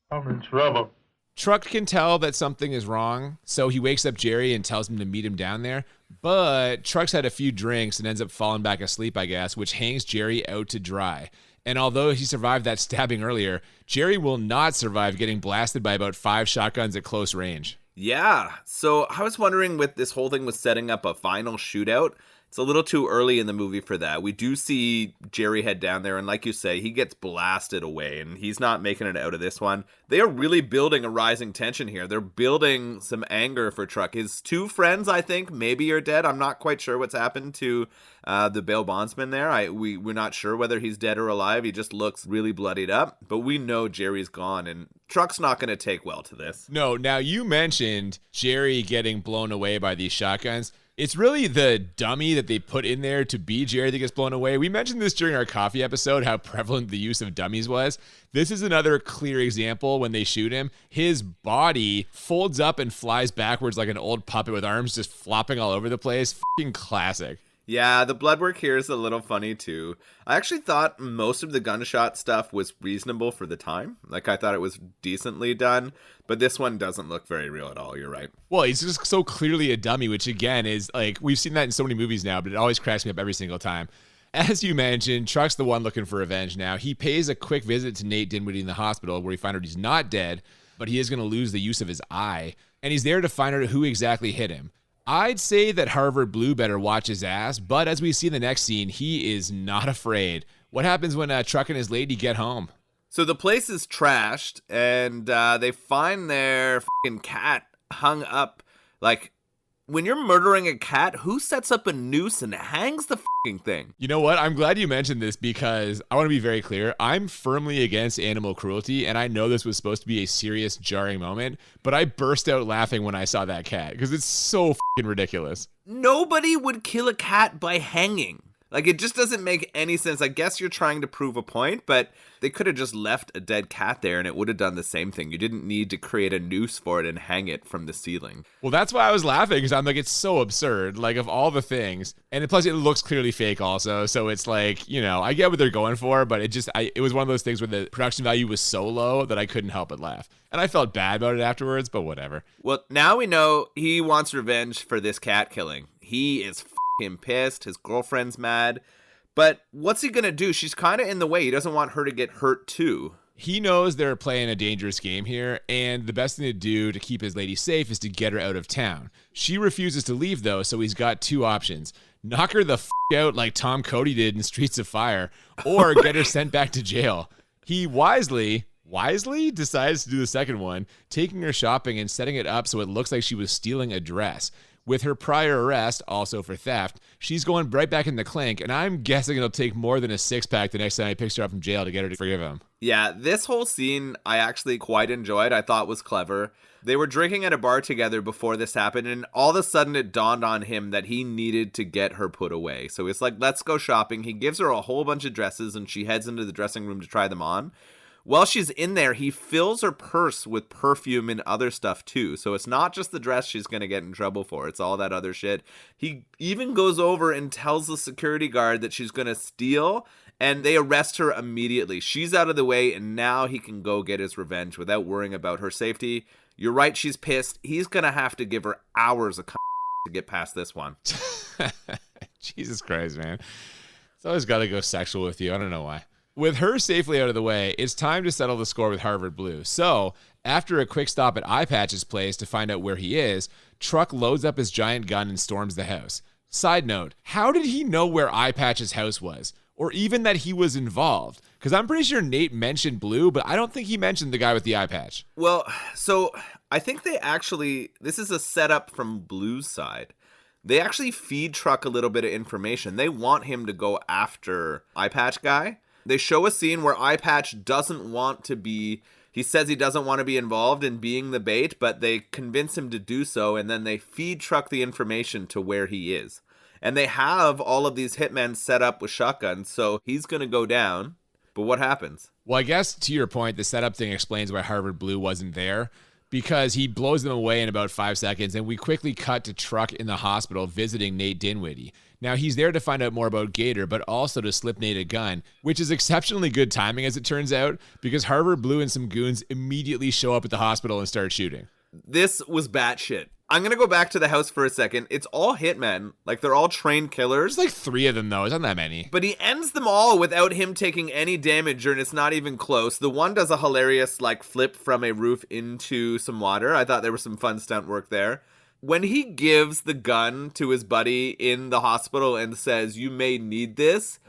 I'm in trouble. Truck can tell that something is wrong, so he wakes up Jerry and tells him to meet him down there. But Truck's had a few drinks and ends up falling back asleep, I guess, which hangs Jerry out to dry. And although he survived that stabbing earlier, Jerry will not survive getting blasted by about 5 shotguns at close range. Yeah, so I was wondering with this whole thing was setting up a final shootout. It's a little too early in the movie for that. We do see Jerry head down there, and like you say, he gets blasted away, and he's not making it out of this one. They are really building a rising tension here. They're building some anger for Truck. His two friends, I think, maybe are dead. I'm not quite sure what's happened to the bail bondsman there. We're not sure whether he's dead or alive. He just looks really bloodied up, but we know Jerry's gone, and Truck's not going to take well to this. No, now you mentioned Jerry getting blown away by these shotguns. It's really the dummy that they put in there to be Jerry that gets blown away. We mentioned this during our coffee episode, how prevalent the use of dummies was. This is another clear example when they shoot him. His body folds up and flies backwards like an old puppet with arms just flopping all over the place. Fucking classic. Yeah, the blood work here is a little funny too. I actually thought most of the gunshot stuff was reasonable for the time. Like, I thought it was decently done, but this one doesn't look very real at all. You're right. Well, he's just so clearly a dummy, which again is like, we've seen that in so many movies now, but it always cracks me up every single time. As you mentioned, Truck's the one looking for revenge now. He pays a quick visit to Nate Dinwiddie in the hospital where he finds out he's not dead, but he is going to lose the use of his eye. And he's there to find out who exactly hit him. I'd say that Harvard Blue better watch his ass, but as we see in the next scene, he is not afraid. What happens when Truck and his lady get home? So the place is trashed, and they find their fucking cat hung up. Like, when you're murdering a cat, who sets up a noose and hangs the fucking thing? You know what? I'm glad you mentioned this because I want to be very clear. I'm firmly against animal cruelty, and I know this was supposed to be a serious, jarring moment, but I burst out laughing when I saw that cat because it's so fucking ridiculous. Nobody would kill a cat by hanging. Like, it just doesn't make any sense. I guess you're trying to prove a point, but they could have just left a dead cat there and it would have done the same thing. You didn't need to create a noose for it and hang it from the ceiling. Well, that's why I was laughing, because I'm like, it's so absurd. Like, of all the things, and plus it looks clearly fake also, so it's like, you know, I get what they're going for, but it was one of those things where the production value was so low that I couldn't help but laugh. And I felt bad about it afterwards, but whatever. Well, now we know he wants revenge for this cat killing. He is him pissed, his girlfriend's mad, but what's he gonna do? She's kind of in the way. He doesn't want her to get hurt too. He knows they're playing a dangerous game here, and the best thing to do to keep his lady safe is to get her out of town. She refuses to leave though, so he's got two options: knock her the out like Tom Cody did in Streets of Fire, or get her sent back to jail. He wisely decides to do the second one, taking her shopping and setting it up so it looks like she was stealing a dress. With her prior arrest, also for theft, she's going right back in the clink, and I'm guessing it'll take more than a six-pack the next time he picks her up from jail to get her to forgive him. Yeah, this whole scene I actually quite enjoyed. I thought was clever. They were drinking at a bar together before this happened, and all of a sudden it dawned on him that he needed to get her put away. So he's like, let's go shopping. He gives her a whole bunch of dresses, and she heads into the dressing room to try them on. While she's in there, he fills her purse with perfume and other stuff too. So it's not just the dress she's going to get in trouble for. It's all that other shit. He even goes over and tells the security guard that she's going to steal, and they arrest her immediately. She's out of the way, and now he can go get his revenge without worrying about her safety. You're right, she's pissed. He's going to have to give her hours of to get past this one. Jesus Christ, man. It's always got to go sexual with you. I don't know why. With her safely out of the way, it's time to settle the score with Harvard Blue. So, after a quick stop at Eyepatch's place to find out where he is, Truck loads up his giant gun and storms the house. Side note, how did he know where Eyepatch's house was? Or even that he was involved? Because I'm pretty sure Nate mentioned Blue, but I don't think he mentioned the guy with the eye patch. Well, so I think this is a setup from Blue's side. They actually feed Truck a little bit of information. They want him to go after Eyepatch guy. They show a scene where Eyepatch doesn't want to be, he says he doesn't want to be involved in being the bait, but they convince him to do so, and then they feed Truck the information to where he is. And they have all of these hitmen set up with shotguns, so he's going to go down. But what happens? Well, I guess to your point, the setup thing explains why Harvard Blue wasn't there, because he blows them away in about 5 seconds, and we quickly cut to Truck in the hospital visiting Nate Dinwiddie. Now, he's there to find out more about Gator, but also to slip Nate a gun, which is exceptionally good timing, as it turns out, because Harvard Blue and some goons immediately show up at the hospital and start shooting. This was batshit. I'm going to go back to the house for a second. It's all hitmen. Like, they're all trained killers. There's like 3 of them, though. It's not that many. But he ends them all without him taking any damage, and it's not even close. The one does a hilarious, like, flip from a roof into some water. I thought there was some fun stunt work there. When he gives the gun to his buddy in the hospital and says, "You may need this,"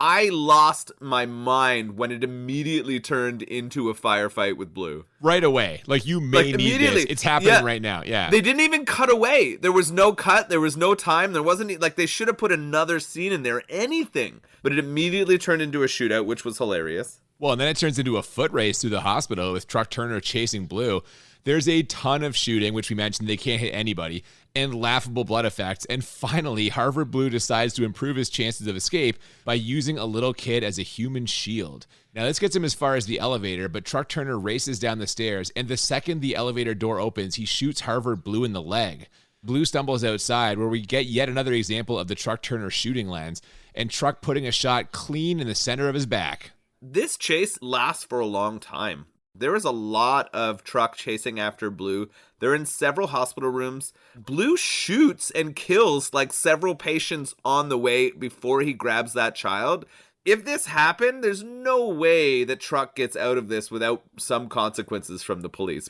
I lost my mind when it immediately turned into a firefight with Blue. Right away. Like, you may need this. It's happening right now. Yeah. They didn't even cut away. There was no cut. There was no time. There wasn't, like, they should have put another scene in there, anything. But it immediately turned into a shootout, which was hilarious. Well, and then it turns into a foot race through the hospital with Truck Turner chasing Blue. There's a ton of shooting, which we mentioned they can't hit anybody, and laughable blood effects. And finally, Harvard Blue decides to improve his chances of escape by using a little kid as a human shield. Now, this gets him as far as the elevator, but Truck Turner races down the stairs, and the second the elevator door opens, he shoots Harvard Blue in the leg. Blue stumbles outside, where we get yet another example of the Truck Turner shooting lens, and Truck putting a shot clean in the center of his back. This chase lasts for a long time. There is a lot of Truck chasing after Blue. They're in several hospital rooms. Blue shoots and kills like several patients on the way before he grabs that child. If this happened, there's no way that Truck gets out of this without some consequences from the police.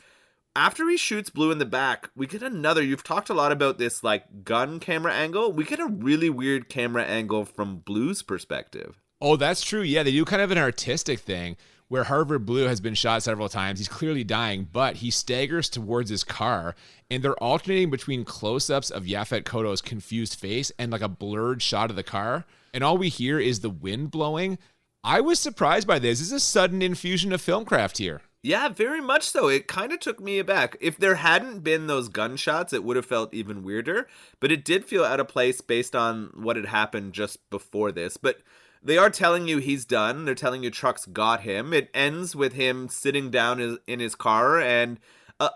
After he shoots Blue in the back, we get another, you've talked a lot about this like gun camera angle. We get a really weird camera angle from Blue's perspective. Oh, that's true. Yeah, they do kind of an artistic thing where Harvard Blue has been shot several times. He's clearly dying, but he staggers towards his car, and they're alternating between close-ups of Yaphet Kotto's confused face and like a blurred shot of the car, and all we hear is the wind blowing. I was surprised by this. This is a sudden infusion of filmcraft here. Yeah, very much so. It kind of took me aback. If there hadn't been those gunshots, it would have felt even weirder, but it did feel out of place based on what had happened just before this. But they are telling you he's done. They're telling you Truck's got him. It ends with him sitting down in his car. And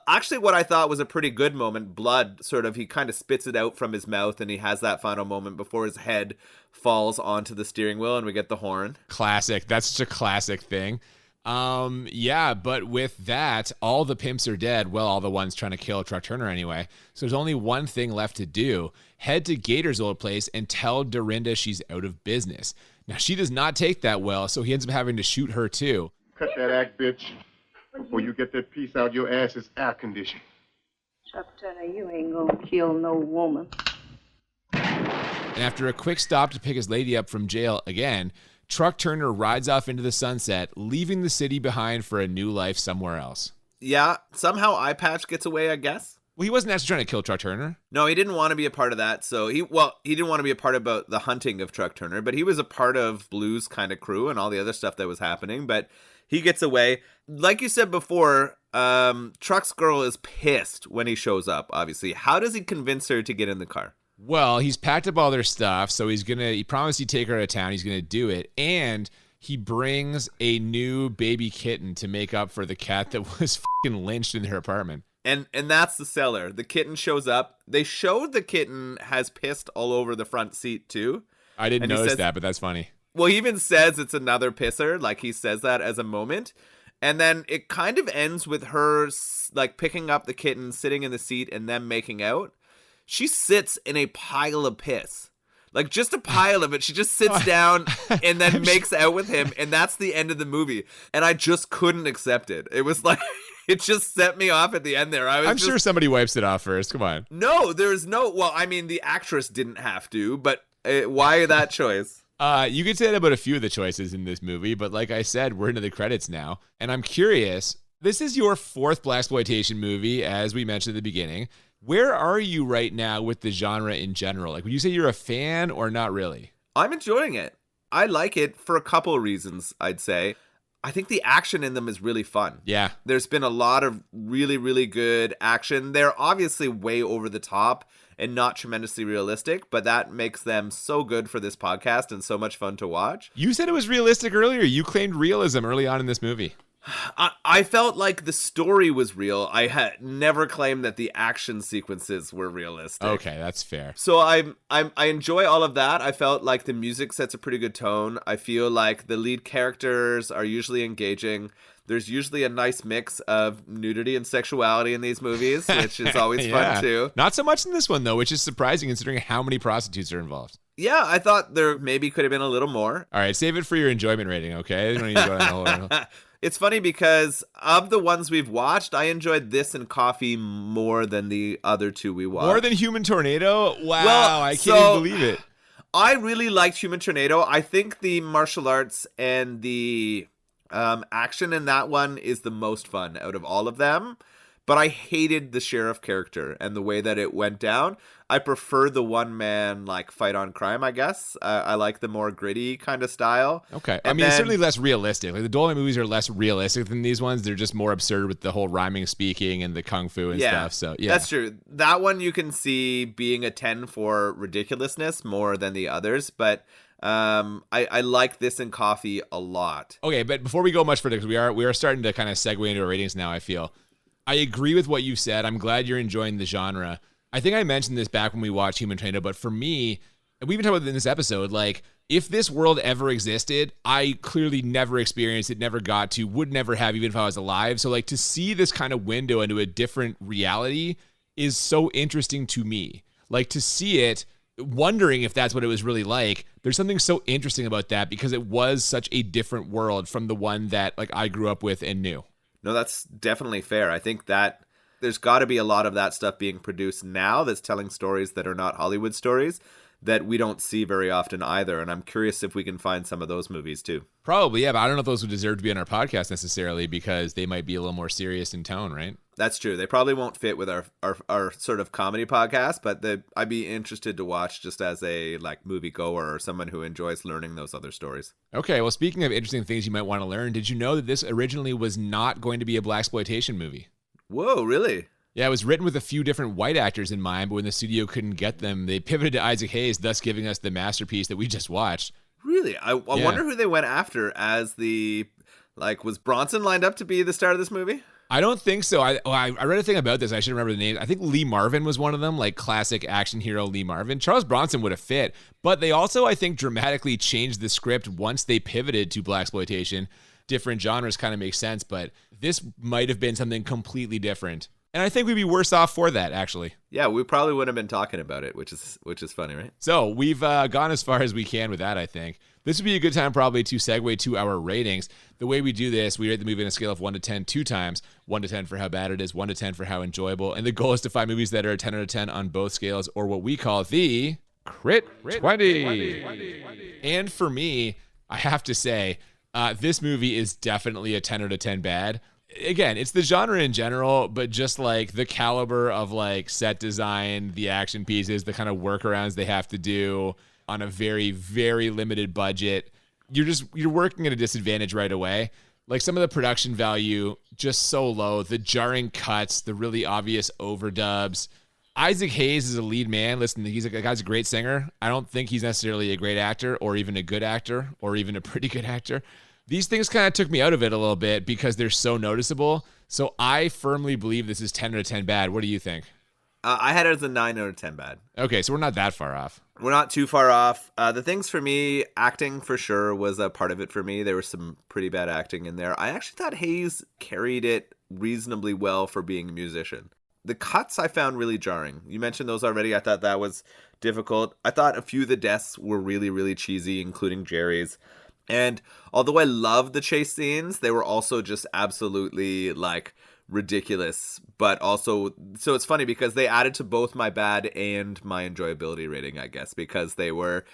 actually what I thought was a pretty good moment, blood, sort of, he kind of spits it out from his mouth and he has that final moment before his head falls onto the steering wheel and we get the horn. Classic. That's such a classic thing. Yeah, but with that, all the pimps are dead. Well, all the ones trying to kill Truck Turner anyway. So there's only one thing left to do. Head to Gator's old place and tell Dorinda she's out of business. Now, she does not take that well, so he ends up having to shoot her, too. Cut that act, bitch. Before you get that piece out, your ass is air conditioned. Chuck Turner, you ain't gonna kill no woman. And after a quick stop to pick his lady up from jail again, Truck Turner rides off into the sunset, leaving the city behind for a new life somewhere else. Yeah, somehow Eyepatch gets away, I guess. Well, he wasn't actually trying to kill Truck Turner. No, he didn't want to be a part of that. So he didn't want to be a part about the hunting of Truck Turner, but he was a part of Blue's kind of crew and all the other stuff that was happening. But he gets away. Like you said before, Truck's girl is pissed when he shows up, obviously. How does he convince her to get in the car? Well, he's packed up all their stuff, so he promised he'd take her to town. He's going to do it. And he brings a new baby kitten to make up for the cat that was fucking lynched in their apartment. And that's the seller. The kitten shows up. They showed the kitten has pissed all over the front seat, too. I didn't notice that, but that's funny. Well, he even says it's another pisser. Like, he says that as a moment. And then it kind of ends with her, like, picking up the kitten, sitting in the seat, and them making out. She sits in a pile of piss. Like, just a pile of it. She just sits down and then makes out with him. And that's the end of the movie. And I just couldn't accept it. It was like... It just set me off at the end there. I'm sure somebody wipes it off first. Come on. No, there's no... Well, I mean, the actress didn't have to, but why that choice? You could say that about a few of the choices in this movie, but like I said, we're into the credits now. And I'm curious, this is your 4th Blaxploitation movie, as we mentioned at the beginning. Where are you right now with the genre in general? Like, would you say you're a fan or not really? I'm enjoying it. I like it for a couple of reasons, I'd say. I think the action in them is really fun. Yeah. There's been a lot of really, really good action. They're obviously way over the top and not tremendously realistic, but that makes them so good for this podcast and so much fun to watch. You said it was realistic earlier. You claimed realism early on in this movie. I felt like the story was real. I had never claimed that the action sequences were realistic. Okay, that's fair. So I enjoy all of that. I felt like the music sets a pretty good tone. I feel like the lead characters are usually engaging. There's usually a nice mix of nudity and sexuality in these movies, which is always fun too. Not so much in this one, though, which is surprising considering how many prostitutes are involved. Yeah, I thought there maybe could have been a little more. All right, save it for your enjoyment rating, okay? You don't need to go down the whole... It's funny because of the ones we've watched, I enjoyed this and Coffee more than the other two we watched. More than Human Tornado? Wow, well, I can't even believe it. I really liked Human Tornado. I think the martial arts and the action in that one is the most fun out of all of them. But I hated the sheriff character and the way that it went down. I prefer the one-man fight on crime, I guess. I like the more gritty kind of style. Okay. I mean, it's certainly less realistic. The Dolan movies are less realistic than these ones. They're just more absurd with the whole rhyming, speaking, and the kung fu and stuff. So, yeah. That's true. That one you can see being a 10 for ridiculousness more than the others. But I like this and Coffee a lot. Okay, but before we go much further, because we are starting to kind of segue into our ratings now, I feel. I agree with what you said. I'm glad you're enjoying the genre. I think I mentioned this back when we watched Human Tornado, but for me, and we even talked about it in this episode, if this world ever existed, I clearly never experienced it, never got to, would never have, even if I was alive. So to see this kind of window into a different reality is so interesting to me. To see it, wondering if that's what it was really like, there's something so interesting about that because it was such a different world from the one that I grew up with and knew. No, that's definitely fair. I think that there's got to be a lot of that stuff being produced now that's telling stories that are not Hollywood stories that we don't see very often either. And I'm curious if we can find some of those movies too. Probably, yeah, but I don't know if those would deserve to be on our podcast necessarily because they might be a little more serious in tone, right? That's true. They probably won't fit with our sort of comedy podcast, but I'd be interested to watch just as a movie goer or someone who enjoys learning those other stories. Okay, well, speaking of interesting things you might want to learn, did you know that this originally was not going to be a Blaxploitation movie? Whoa, really? Yeah, it was written with a few different white actors in mind, but when the studio couldn't get them, they pivoted to Isaac Hayes, thus giving us the masterpiece that we just watched. Really? I wonder who they went after as the, was Bronson lined up to be the star of this movie? I don't think so. I read a thing about this. I should remember the name. I think Lee Marvin was one of them, classic action hero Lee Marvin. Charles Bronson would have fit, but they also, I think, dramatically changed the script once they pivoted to Blaxploitation. Different genres kind of make sense, but this might have been something completely different. And I think we'd be worse off for that, actually. Yeah, we probably wouldn't have been talking about it, which is funny, right? So we've gone as far as we can with that, I think. This would be a good time probably to segue to our ratings. The way we do this, we rate the movie on a scale of 1 to 10 two times. 1 to 10 for how bad it is, 1 to 10 for how enjoyable. And the goal is to find movies that are a 10 out of 10 on both scales, or what we call the Crit 20. And for me, I have to say, this movie is definitely a 10 out of 10 bad. Again, it's the genre in general, but just the caliber of set design, the action pieces, the kind of workarounds they have to do on a very, very limited budget. You're working at a disadvantage right away. Some of the production value, just so low. The jarring cuts, the really obvious overdubs. Isaac Hayes is a lead man. Listen, the guy's a great singer. I don't think he's necessarily a great actor or even a good actor or even a pretty good actor. These things kind of took me out of it a little bit because they're so noticeable. So I firmly believe this is 10 out of 10 bad. What do you think? I had it as a 9 out of 10 bad. Okay, so we're not that far off. We're not too far off. The things for me, acting for sure was a part of it for me. There was some pretty bad acting in there. I actually thought Hayes carried it reasonably well for being a musician. The cuts I found really jarring. You mentioned those already. I thought that was difficult. I thought a few of the deaths were really, really cheesy, including Jerry's. And although I loved the chase scenes, they were also just absolutely ridiculous. But also, so it's funny because they added to both my bad and my enjoyability rating, I guess, because they were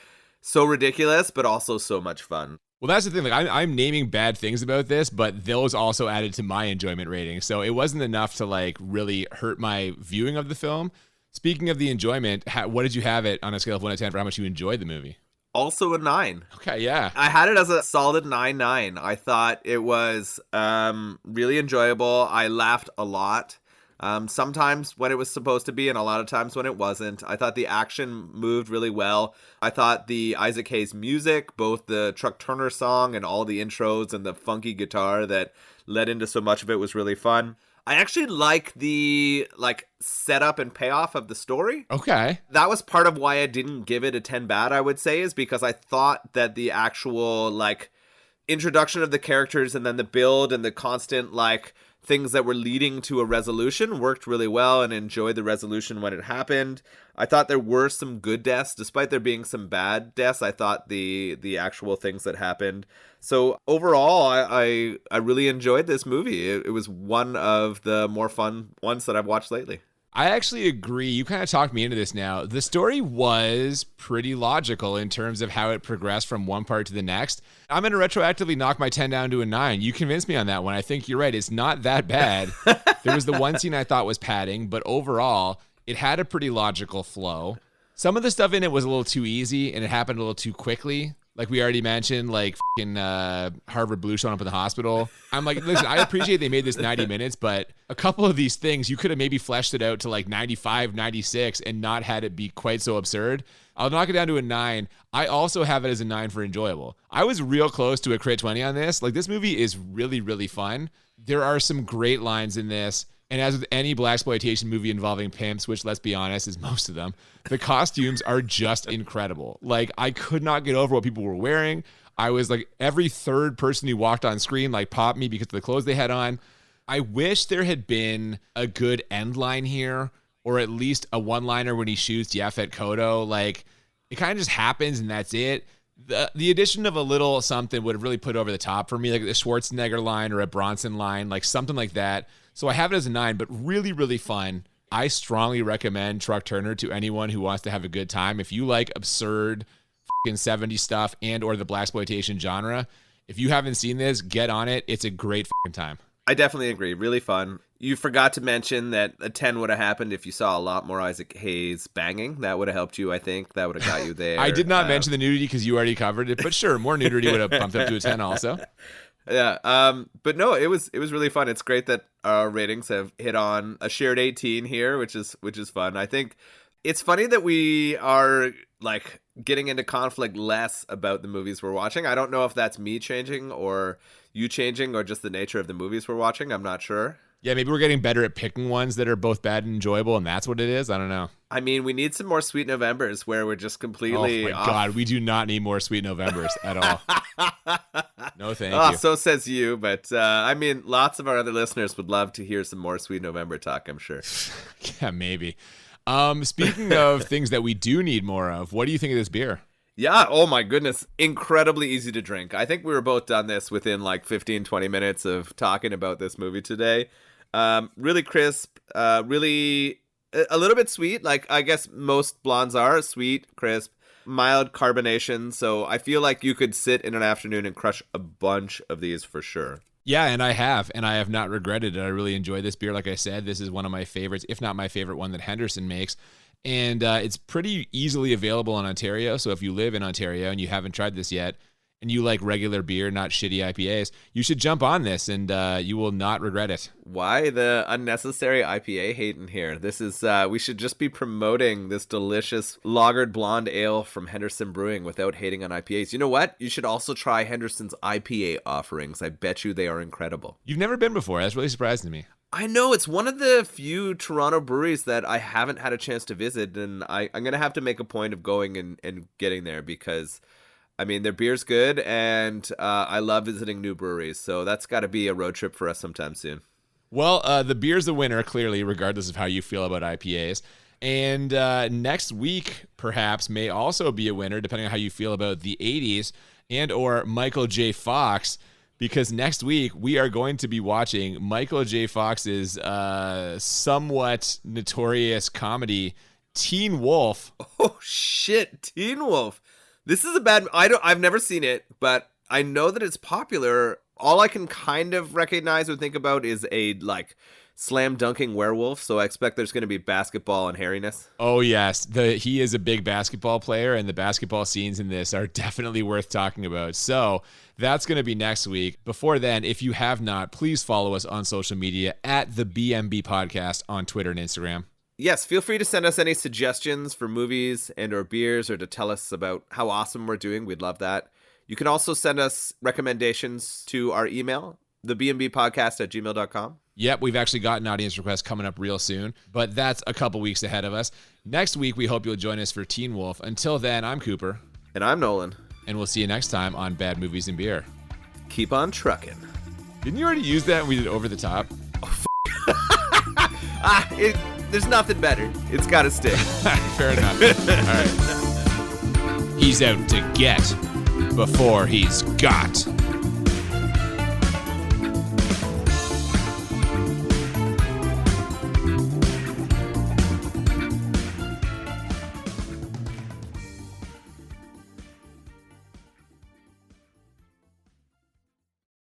so ridiculous, but also so much fun. Well, that's the thing. I'm naming bad things about this, but those also added to my enjoyment rating. So it wasn't enough to really hurt my viewing of the film. Speaking of the enjoyment, what did you have it on a scale of 1 to 10 for how much you enjoyed the movie? Also a 9. Okay, yeah. I had it as a solid 9.9. I thought it was really enjoyable. I laughed a lot. Sometimes when it was supposed to be and a lot of times when it wasn't. I thought the action moved really well. I thought the Isaac Hayes music, both the Truck Turner song and all the intros and the funky guitar that led into so much of it was really fun. I actually like the setup and payoff of the story. Okay. That was part of why I didn't give it a 10 bad, I would say, is because I thought that the actual introduction of the characters and then the build and the constant like things that were leading to a resolution worked really well, and enjoyed the resolution when it happened. I thought there were some good deaths, despite there being some bad deaths. I thought the actual things that happened. So overall, I really enjoyed this movie. It was one of the more fun ones that I've watched lately. I actually agree. You kind of talked me into this now. The story was pretty logical in terms of how it progressed from one part to the next. I'm going to retroactively knock my 10 down to a 9. You convinced me on that one. I think you're right. It's not that bad. There was the one scene I thought was padding, but overall, it had a pretty logical flow. Some of the stuff in it was a little too easy, and it happened a little too quickly. Like we already mentioned, like fucking Harvard Blue showing up in the hospital. I'm like, listen, I appreciate they made this 90 minutes, but a couple of these things, you could have maybe fleshed it out to like 95, 96 and not had it be quite so absurd. I'll knock it down to a 9. I also have it as a 9 for enjoyable. I was real close to a crit 20 on this. Like, this movie is really, really fun. There are some great lines in this. And as with any blaxploitation movie involving pimps, which, let's be honest, is most of them, the costumes are just incredible. Like, I could not get over what people were wearing. I was like, every third person who walked on screen like popped me because of the clothes they had on. I wish there had been a good end line here, or at least a one-liner when he shoots Yaphet Kotto. Like, it kind of just happens and that's it. The addition of a little something would have really put it over the top for me, like the Schwarzenegger line or a Bronson line, like something like that. So I have it as a 9, but really, really fun. I strongly recommend Truck Turner to anyone who wants to have a good time. If you like absurd fucking 70s stuff and or the blaxploitation genre, if you haven't seen this, get on it. It's a great fucking time. I definitely agree. Really fun. You forgot to mention that a 10 would have happened if you saw a lot more Isaac Hayes banging. That would have helped you, I think. That would have got you there. I did not mention the nudity because you already covered it, but sure, more nudity would have bumped up to a 10 also. Yeah, but no, it was really fun. It's great that our ratings have hit on a shared 18 here, which is fun. I think it's funny that we are like getting into conflict less about the movies we're watching. I don't know if that's me changing or you changing or just the nature of the movies we're watching. I'm not sure. Yeah, maybe we're getting better at picking ones that are both bad and enjoyable, and that's what it is. I don't know. I mean, we need some more Sweet Novembers where we're just completely Oh my God, we do not need more Sweet Novembers at all. No, thank you. So says you, but I mean, lots of our other listeners would love to hear some more Sweet November talk, I'm sure. Yeah, maybe. Speaking of things that we do need more of, what do you think of this beer? Yeah, oh my goodness, incredibly easy to drink. I think we were both done this within like 15, 20 minutes of talking about this movie today. Really crisp, really a little bit sweet. Like I guess most blondes are sweet, crisp, mild carbonation. So I feel like you could sit in an afternoon and crush a bunch of these for sure. Yeah, and I have not regretted it. I really enjoy this beer. Like I said, this is one of my favorites, if not my favorite one that Henderson makes. And it's pretty easily available in Ontario. So if you live in Ontario and you haven't tried this yet, and you like regular beer, not shitty IPAs, you should jump on this and you will not regret it. Why the unnecessary IPA hate in here? This is, we should just be promoting this delicious lagered blonde ale from Henderson Brewing without hating on IPAs. You know what? You should also try Henderson's IPA offerings. I bet you they are incredible. You've never been before. That's really surprising to me. I know, it's one of the few Toronto breweries that I haven't had a chance to visit, and I'm going to have to make a point of going and getting there because, I mean, their beer's good, and I love visiting new breweries, so that's got to be a road trip for us sometime soon. Well, the beer's the winner, clearly, regardless of how you feel about IPAs. And next week, perhaps, may also be a winner, depending on how you feel about the 80s and or Michael J. Fox, because next week we are going to be watching Michael J. Fox's somewhat notorious comedy, Teen Wolf. Oh, shit, Teen Wolf. This is a bad... I've never seen it, but I know that it's popular. All I can kind of recognize or think about is a, like, slam dunking werewolf, so I expect there's going to be basketball and hairiness. Oh, yes. He is a big basketball player, and the basketball scenes in this are definitely worth talking about. So that's going to be next week. Before then, if you have not, please follow us on social media at the BMB Podcast on Twitter and Instagram. Yes, feel free to send us any suggestions for movies and or beers or to tell us about how awesome we're doing. We'd love that. You can also send us recommendations to our email, thebmbpodcast@gmail.com. Yep, we've actually got an audience request coming up real soon, but that's a couple weeks ahead of us. Next week, we hope you'll join us for Teen Wolf. Until then, I'm Cooper. And I'm Nolan. And we'll see you next time on Bad Movies and Beer. keep on trucking. Didn't you already use that when we did Over the Top? There's nothing better. It's got to stick. Fair enough. All right. He's out to get before he's got.